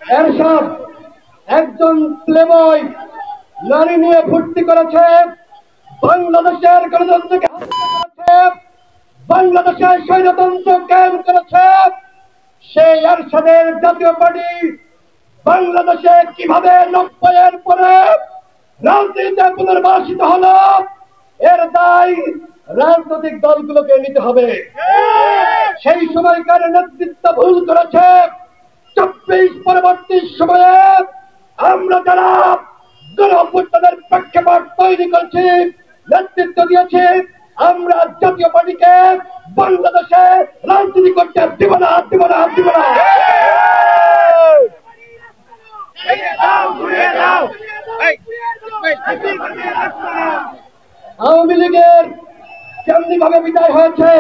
এরশাদ একজন প্লেবয় নারী নিয়ে ফুর্তি করেছে, বাংলাদেশের গণতন্ত্রকে হত্যা করেছে, বাংলাদেশের স্বৈরতন্ত্র কায়েম করেছে। সেই এরশাদের জাতীয় পার্টি বাংলাদেশে কিভাবে 90-এর পরে রাজনীতিতে পুনর্বাসিত হলো, এর দায় রাজনৈতিক দলগুলোকে নিতে হবে। সেই সময়কার নেতৃত্ব ভুল করেছে। 24 পরবর্তী সময়ে আমরা যারা গণঅভ্যুত্থানের প্রেক্ষাপট তৈরি করেছি, নেতৃত্ব দিয়েছি, আমরা জাতীয় পার্টিকে বাংলাদেশে রাজনীতি করতে দিব না, দিব না, দিব না। আওয়ামী লীগের কেমনি ভাবে বিদায় হয়েছে,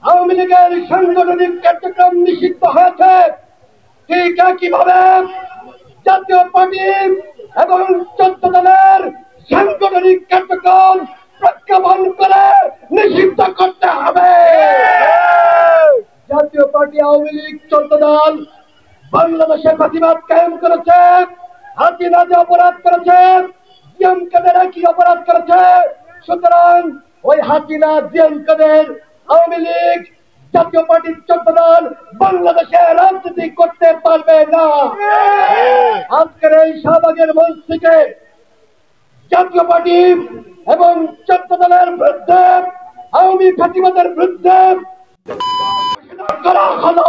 আওয়ামী লীগের সাংগঠনিক কার্যক্রম নিষিদ্ধ হয়েছে, ঠিক একইভাবে জাতীয় পার্টি এবং 14 দলের সাংগঠনিক কার্যক্রম প্রজ্ঞাপন করে নিষিদ্ধ করতে হবে। জাতীয় পার্টি, আওয়ামী লীগ, 14 দল বাংলাদেশে ফাঁসিবাদ কায়েম করেছে, হাসিনা যে অপরাধ করেছে, জিএম কাদের একই অপরাধ করেছে। সুতরাং ওই হাসিনা, জিএম কাদের, আওয়ামী লীগ, জাতীয় পার্টির 14 দল বাংলাদেশে রাজনীতি করতে পারবে না। আজকের এই শাহবাগের মঞ্চ থেকে জাতীয় পার্টি এবং 14 দলের বিরুদ্ধে, আওয়ামী ফাঁসিবাদের বিরুদ্ধে করা হলো।